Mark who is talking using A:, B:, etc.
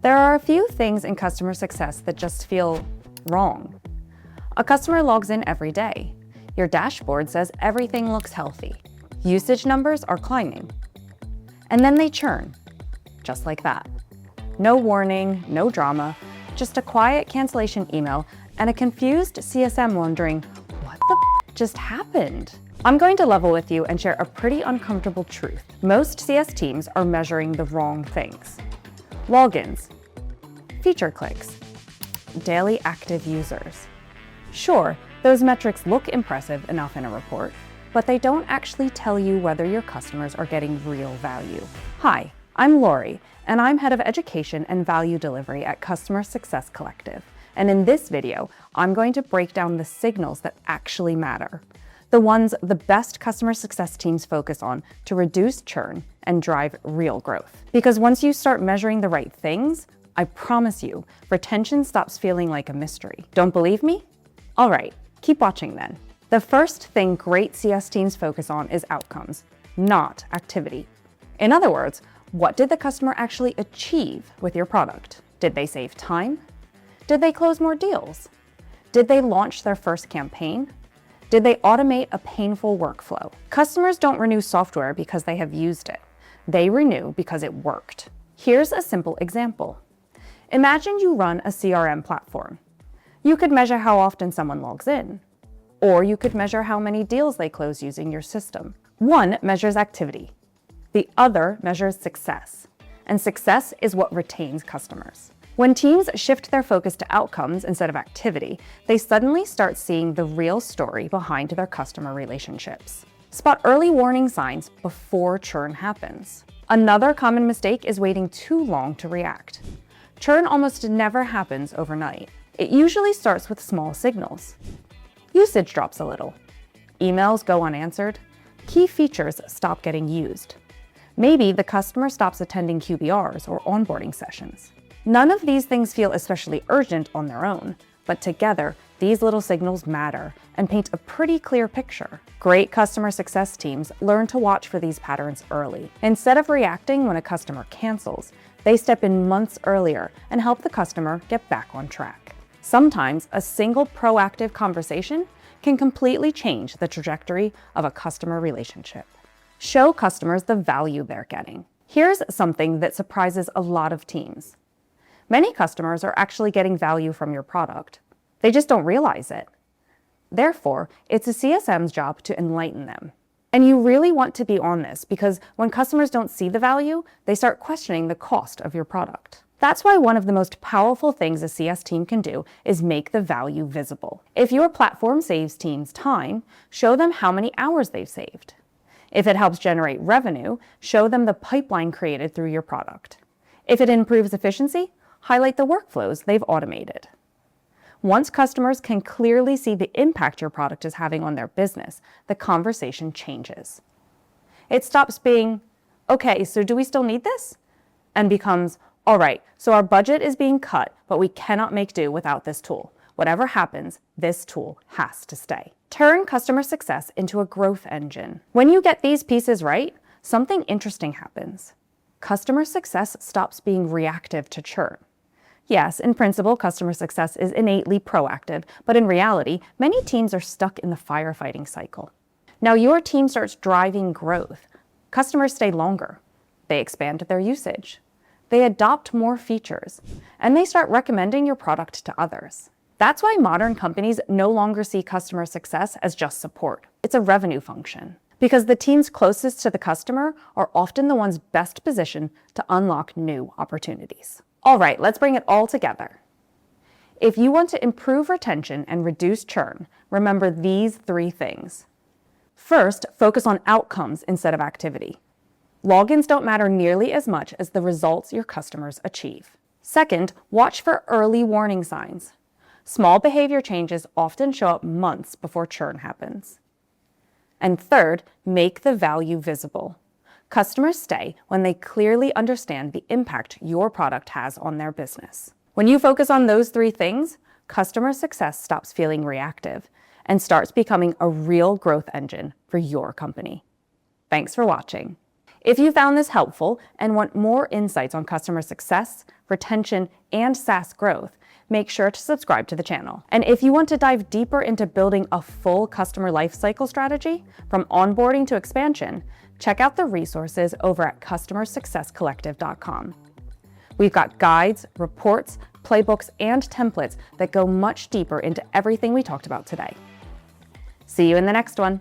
A: There are a few things in customer success that just feel wrong. A customer logs in every day. Your dashboard says everything looks healthy. Usage numbers are climbing. And then they churn, just like that. No warning, no drama, just a quiet cancellation email and a confused CSM wondering, what the just happened? I'm going to level with you and share a pretty uncomfortable truth. Most CS teams are measuring the wrong things. Logins, feature clicks, daily active users. Sure, those metrics look impressive enough in a report, but they don't actually tell you whether your customers are getting real value. Hi, I'm Lori, and I'm Head of Education and Value Delivery at Customer Success Collective. And in this video, I'm going to break down the signals that actually matter, the ones the best customer success teams focus on to reduce churn and drive real growth. Because once you start measuring the right things, I promise you, retention stops feeling like a mystery. Don't believe me? All right, keep watching then. The first thing great CS teams focus on is outcomes, not activity. In other words, what did the customer actually achieve with your product? Did they save time? Did they close more deals? Did they launch their first campaign? Did they automate a painful workflow? Customers don't renew software because they have used it. They renew because it worked. Here's a simple example. Imagine you run a CRM platform. You could measure how often someone logs in, or you could measure how many deals they close using your system. One measures activity. The other measures success, and success is what retains customers. When teams shift their focus to outcomes instead of activity, they suddenly start seeing the real story behind their customer relationships. Spot early warning signs before churn happens. Another common mistake is waiting too long to react. Churn almost never happens overnight. It usually starts with small signals. Usage drops a little. Emails go unanswered. Key features stop getting used. Maybe the customer stops attending QBRs or onboarding sessions. None of these things feel especially urgent on their own, but together, these little signals matter and paint a pretty clear picture. Great customer success teams learn to watch for these patterns early. Instead of reacting when a customer cancels, they step in months earlier and help the customer get back on track. Sometimes a single proactive conversation can completely change the trajectory of a customer relationship. Show customers the value they're getting. Here's something that surprises a lot of teams. Many customers are actually getting value from your product. They just don't realize it. Therefore, it's a CSM's job to enlighten them. And you really want to be on this because when customers don't see the value, they start questioning the cost of your product. That's why one of the most powerful things a CS team can do is make the value visible. If your platform saves teams time, show them how many hours they've saved. If it helps generate revenue, show them the pipeline created through your product. If it improves efficiency, highlight the workflows they've automated. Once customers can clearly see the impact your product is having on their business, the conversation changes. It stops being, okay, so do we still need this? And becomes, all right, so our budget is being cut, but we cannot make do without this tool. Whatever happens, this tool has to stay. Turn customer success into a growth engine. When you get these pieces right, something interesting happens. Customer success stops being reactive to churn. Yes, in principle, customer success is innately proactive, but in reality, many teams are stuck in the firefighting cycle. Now your team starts driving growth. Customers stay longer. They expand their usage. They adopt more features, and they start recommending your product to others. That's why modern companies no longer see customer success as just support. It's a revenue function. Because the teams closest to the customer are often the ones best positioned to unlock new opportunities. All right, let's bring it all together. If you want to improve retention and reduce churn, remember these three things. First, focus on outcomes instead of activity. Logins don't matter nearly as much as the results your customers achieve. Second, watch for early warning signs. Small behavior changes often show up months before churn happens. And third, make the value visible. Customers stay when they clearly understand the impact your product has on their business. When you focus on those three things, customer success stops feeling reactive and starts becoming a real growth engine for your company. Thanks for watching. If you found this helpful and want more insights on customer success, retention, and SaaS growth, make sure to subscribe to the channel. And if you want to dive deeper into building a full customer lifecycle strategy, from onboarding to expansion, check out the resources over at customersuccesscollective.com. We've got guides, reports, playbooks, and templates that go much deeper into everything we talked about today. See you in the next one.